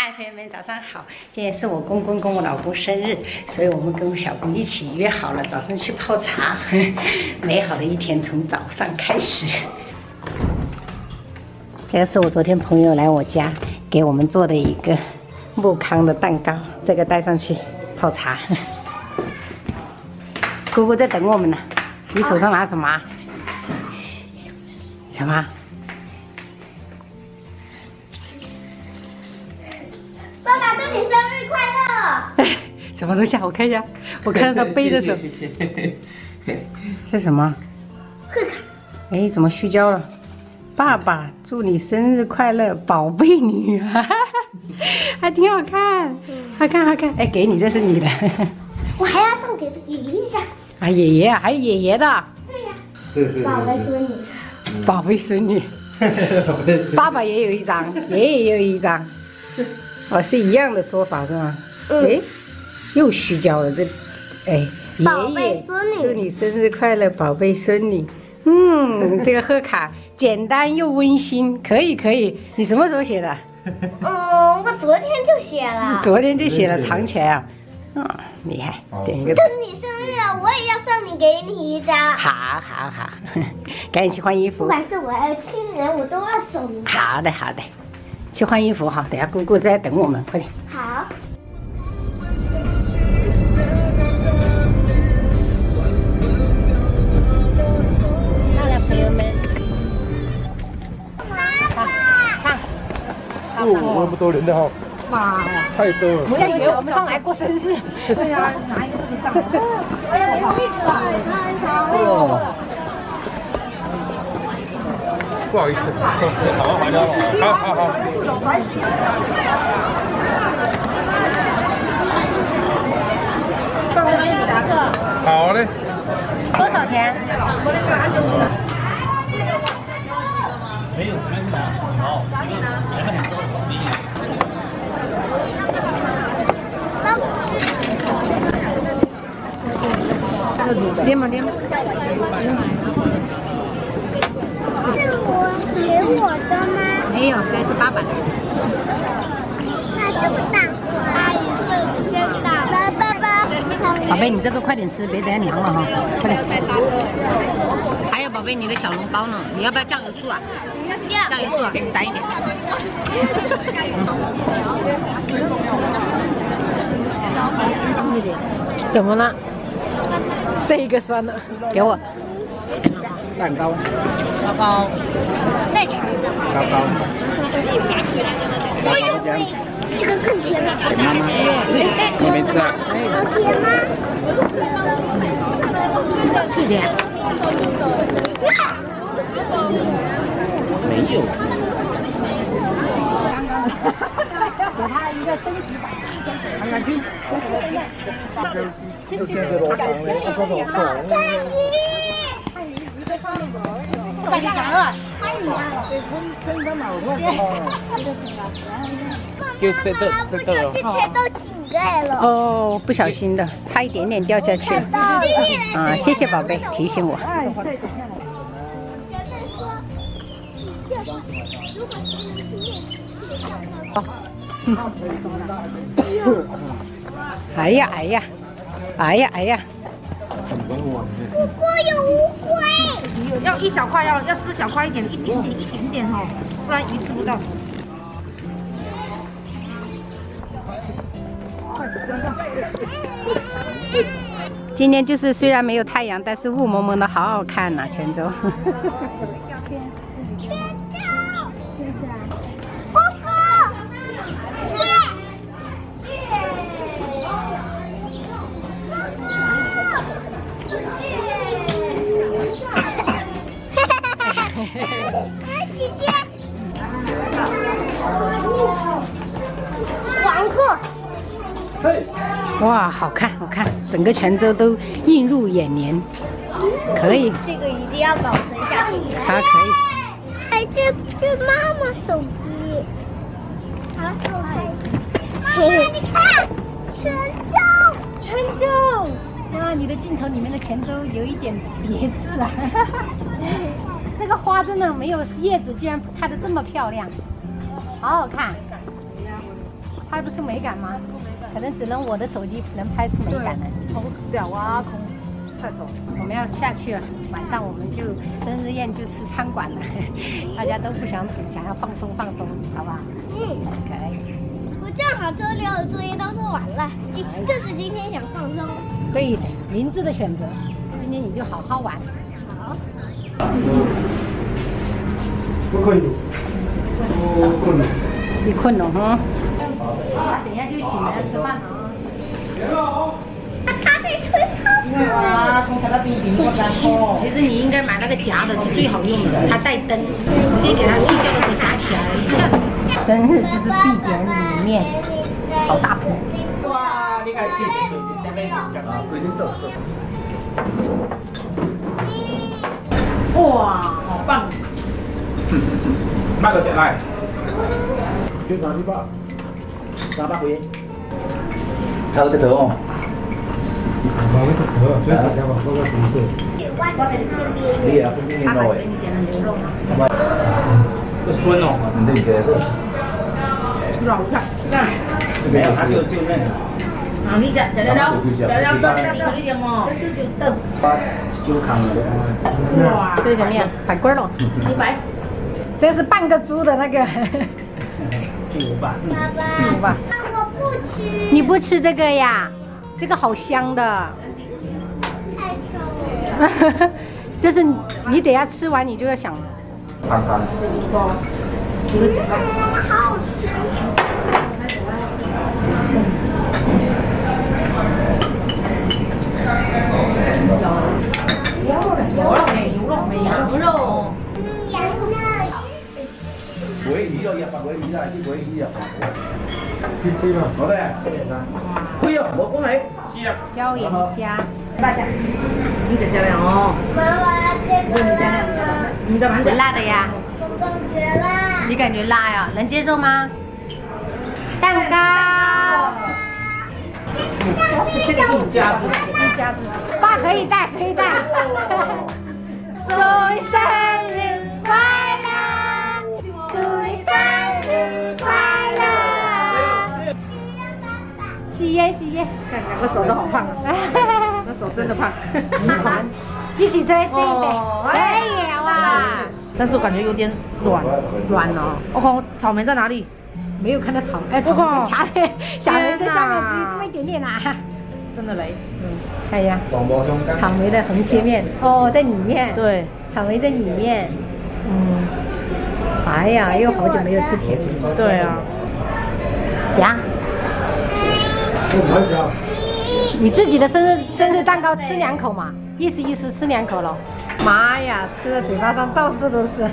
嗨，朋友们，早上好！今天是我公公跟我老公生日，所以我们跟我小公一起约好了早上去泡茶。美好的一天从早上开始。这个是我昨天朋友来我家给我们做的一个木糠的蛋糕，这个带上去泡茶。姑姑在等我们呢。你手上拿什么？什么？ 爸爸，祝你生日快乐！什么东西啊？我看一下，我看到他背的时候，谢谢。这什么？贺卡。哎，怎么虚焦了？爸爸，祝你生日快乐，宝贝女儿，还挺好看，好看好看。哎，给你，这是你的。我还要送给爷爷一张。啊，爷爷啊，还有爷爷的。对呀。宝贝孙女。宝贝孙女。爸爸也有一张，爷爷也有一张。 哦，是一样的说法是吗？哎，又虚焦了这，哎，爷爷祝你生日快乐，宝贝孙女。嗯，这个贺卡简单又温馨，可以可以。你什么时候写的？我昨天就写了。昨天就写了，藏起来啊。啊，厉害！点一个。等你生日了，我也要送你，给你一张。好，好，好，赶紧去换衣服。不管是我亲人，我都要送你。好的，好的。 去换衣服哈，等下姑姑在等我们，快点。好。好了，朋友们，看，哦，那么多人的哈。哇，太多了。不要以为我们上来过生日。对呀，拿一个这里上来。哎呀，有位置了，哦。 不好意思，好。放在这里的。好嘞。多少钱？没有什么拿，好，连吗？连吗？是给我的吗？没有，这是爸爸的。那这么大，阿姨这个真大。爸，宝贝，你这个快点吃，别等下凉了哈，快点。还有宝贝，你的小笼包呢？你要不要酱油醋啊？酱油醋啊，给你沾一点。怎么了？这一个酸了，给我。蛋糕。糕糕。再尝一个。糕糕。哎呦喂，这个更甜了。你没吃啊？好甜吗？是甜。没有。给他一个升级版。看看去。就现在罗糖嘞，这种懂。快点讲了。就这这全都挤盖了。哦，不小心的，差一点点掉下去。啊，谢谢宝贝提醒我。哎呀哎呀，哎呀哎呀！姑姑有乌龟。要一小块，要撕小块一点，一点点哦，不然鱼吃不到。今天就是虽然没有太阳，但是雾蒙蒙的，好好看呐、泉州。姐姐，黄鹤。哇，好看好看，整个泉州都映入眼帘，可以。这个一定要保存下去。好，可以。哎，这妈妈手机。好，妈妈，你看，泉州，泉州。哇，你的镜头里面的泉州有一点别致啊。那个花真的没有叶子，居然开得这么漂亮，好好看。拍不出美感吗？可能只能我的手机能拍出美感了。空屌啊，空菜头。我们要下去了，晚上我们就生日宴就吃餐馆了，大家都不想煮，想要放松放松，好不好？可以。我正好周六的作业都做完了，就是今天想放松。对的，明智的选择。今天你就好好玩。好。不可以。困了。你困了哈？等一下就醒了，吃饭了。咖啡吹泡啊，从它的冰冰过来。其实你应该买那个夹的，是最好用的，它带灯，直接给它睡觉的时候夹起来了。生日就是必点里面，好大瓶。哇，你看这下面啊，最近豆。哇，好棒！买个点来。就拿去吧，300块。还有这个哦。我们可，所以大家把这个东西。你也是面包哎。这酸哦，那个。绕一下，这样。没有，它就那个。啊，你这豆一点哦，就豆。就看了。哇，这是什么呀？百棍了。100。这是半个猪的那个。巨无霸。爸爸，巨无霸。我不吃。你不吃这个呀？这个好香的。太臭了。就是你等下吃完，你就要想。看看。好吃。牛肉。羊肉。鳜鱼肉100鳜鱼啊，啲鳜魚啊。去吧。好的，这边噻。哎呦，我过来。是啊。椒盐虾。大家，你再加量哦。妈妈，这个你干嘛？不辣的呀？我感觉辣。你感觉辣呀？能接受吗？蛋糕。这个是你家子，一家子。爸可以带，可以带。祝你生日快乐！祝你生日快乐！喜耶喜耶！看两个手都好胖啊，那手真的胖。遗传，一起吹，对对，可以哇！但是我感觉有点软哦。我靠，草莓在哪里？没有看到草莓，草莓夹在小莓在下面，只有这么一点点啦。真的雷。看一下，草莓的横切面哦，在里面。对，草莓在里面。哎呀，又好久没有吃甜品。对啊。呀。你自己的生日蛋糕吃2口嘛，意思吃2口了。妈呀，吃的嘴巴上到处都是。